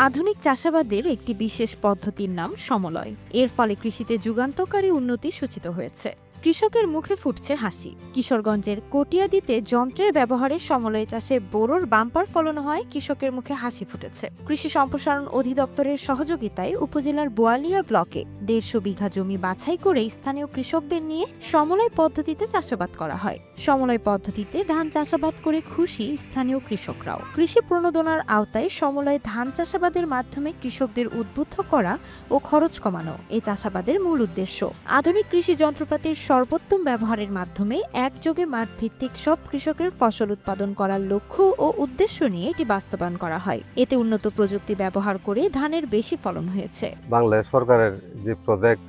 আধুনিক চাষাবাদের একটি বিশেষ পদ্ধতির নাম সমলয়। এর ফলে কৃষিতে যুগান্তকারী উন্নতি সূচিত হয়েছে। কৃষকের মুখে ফুটছে হাসি। কিশোরগঞ্জের কটিয়াদীতে যন্ত্রের ব্যবহারে সমলয় চাষে বোরোর বাম্পার ফলন হয়, কৃষকের মুখে হাসি ফুটেছে। কৃষি সম্প্রসারণ অধিদপ্তরের সহযোগিতায় উপজেলার বোয়ালিয়া ব্লকে ১৫০ বিঘা জমি বাছাই করে স্থানীয় কৃষকদের নিয়ে সমলয় পদ্ধতিতে চাষাবাদ করা হয়। সমলয় পদ্ধতিতে ধান চাষাবাদ করে খুশি স্থানীয় কৃষকরাও। কৃষি প্রণোদনার আওতায় সমলয় ধান চাষাবাদের মাধ্যমে কৃষকদের উদ্বুদ্ধ করা ও খরচ কমানো এই চাষাবাদের মূল উদ্দেশ্য। আধুনিক কৃষি যন্ত্রপাতির সর্বোত্তম ব্যবহারের মাধ্যমে একযোগে মাঠ ভিত্তিক সব কৃষকের ফসল উৎপাদন করার লক্ষ্য ও উদ্দেশ্য নিয়ে এটি বাস্তবায়ন করা হয়। এতে উন্নত প্রযুক্তি ব্যবহার করে ধানের বেশি ফলন হয়েছে। বাংলাদেশ সরকারের যে প্রজেক্ট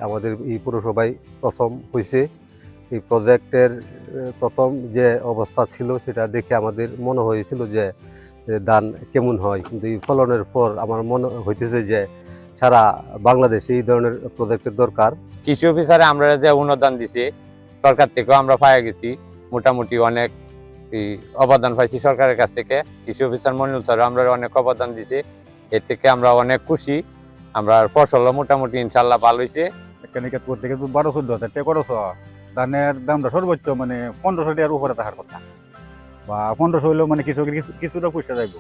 আমাদের এই পৌরসভায় প্রথম হয়েছে, এই প্রজেক্টের প্রথম যে অবস্থা ছিল সেটা দেখে আমাদের মনে হয়েছিল যে ধান কেমন হয়, কিন্তু এই ফলনের পর আমার মনে হইতেছে যে সারা বাংলাদেশে এই ধরনের প্রজেক্টের দরকার। কৃষি অফিসারে আমরা যে অনুদান দিছি সরকার থেকেও আমরা পাই গেছি, মোটামুটি অনেক অবদান পাইছি সরকারের কাছ থেকে। কৃষি অফিসার মনিরুল স্যার আমরা অনেক অবদান দিছে, এর থেকে আমরা অনেক খুশি। আমরা ফসলও মোটামুটি ইনশাল্লাহ ভালো হয়েছে। কেনিকেট করতে গেলে ১২-১৪ হাজার টাকা খরচ হয়। ধানের দামটা সর্বোচ্চ ১৫০০ টাকার উপরে থাকার কথা, বা ১৫০০ হইলেও কৃষকের কিছুটা পয়সা যাইব।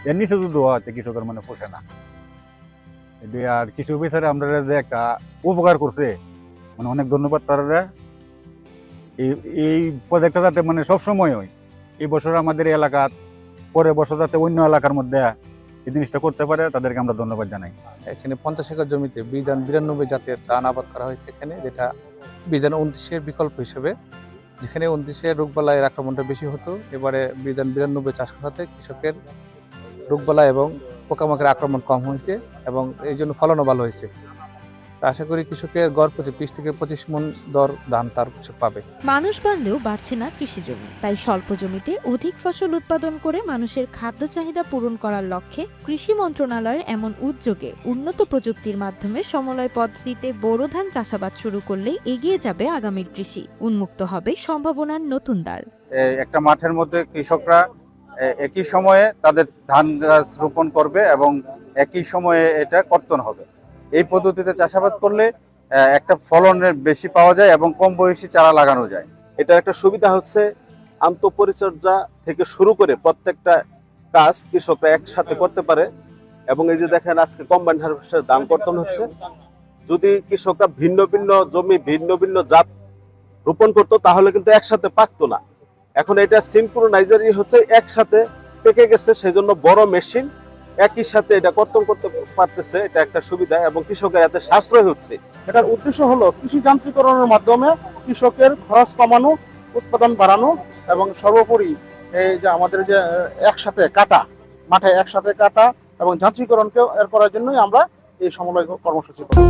এর নিচে যদি হয় কৃষকের পোষে না। আর কৃষি অফিসারে আমরা যে একটা উপকার করছে, অনেক ধন্যবাদ তারা। এই প্রজেক্টটা যাতে সবসময় হয়, এই বছর আমাদের এলাকার, পরের বছর যাতে অন্য এলাকার মধ্যে এই জিনিসটা করতে পারে, তাদেরকে আমরা ধন্যবাদ জানাই। এখানে ৫০ একর জমিতে বিধান ৯২ জাতের ধান আবাদ করা হয়েছে এখানে, যেটা বিধান ২৯-এর বিকল্প হিসেবে। যেখানে ২৯-এর রোগবালাইয়ের আক্রমণটা বেশি হতো, এবারে বিধান ৯২ চাষ করাতে কৃষকের রোগবালাই এবং পোকামাকড়ের আক্রমণ কম হয়েছে এবং এই জন্য ফলনও ভালো হয়েছে। আশা করি কৃষকের গড় প্রতি ২০ থেকে ২৫ মণ দর ধান তার কৃষক পাবে। মানুষ বাড়লেও বাড়ছে না কৃষি জমি, তাই স্বল্প জমিতে অধিক ফসল উৎপাদন করে মানুষের খাদ্য চাহিদা পূরণ করার লক্ষ্যে কৃষি মন্ত্রণালয়ের এমন উদ্যোগে উন্নত প্রযুক্তির মাধ্যমে সমলয় পদ্ধতিতে বোরো ধান চাষাবাদ শুরু করলে এগিয়ে যাবে আগামীর কৃষি, উন্মুক্ত হবে সম্ভাবনার নতুন দ্বার। একটা মাঠের মধ্যে কৃষকরা একই সময়ে তাদের ধান গাছ রোপণ করবে এবং একই সময়ে এটা কর্তন হবে। এই পদ্ধতিতে চাষাবাদ করলে একটা ফলনের বেশি পাওয়া যায় এবং কম বয়সী চারা লাগানো যায়। এটা একটা সুবিধা হচ্ছে, আন্তঃপরিচর্যা থেকে শুরু করে প্রত্যেকটা কাজ কৃষকরা একসাথে করতে পারে। এবং এই যে দেখেন আজকে কম্বাইন্ড হারভেস্টারের দাম কর্তন হচ্ছে। যদি কৃষকরা ভিন্ন ভিন্ন জমি ভিন্ন ভিন্ন জাত রোপণ করতো তাহলে কিন্তু একসাথে পাকতো না। এখন এটা সিনক্রোনাইজারই হচ্ছে, একসাথে পেকে গেছে, সেই জন্য বড় মেশিন একই সাথে এটা কর্তন করতে পারতেছে। এটা একটা সুবিধা এবং কৃষকের এতে সাশ্রয় হচ্ছে। এটার উদ্দেশ্য হলো কৃষি যান্ত্রিকরণের মাধ্যমে কৃষকের খরচ কমানো, উৎপাদন বাড়ানো এবং সর্বোপরি এই যে আমাদের যে একসাথে কাটা, মাঠে একসাথে কাটা এবং যান্ত্রিকরণকে এর করার জন্যই আমরা এই সমলয় কর্মসূচি করি।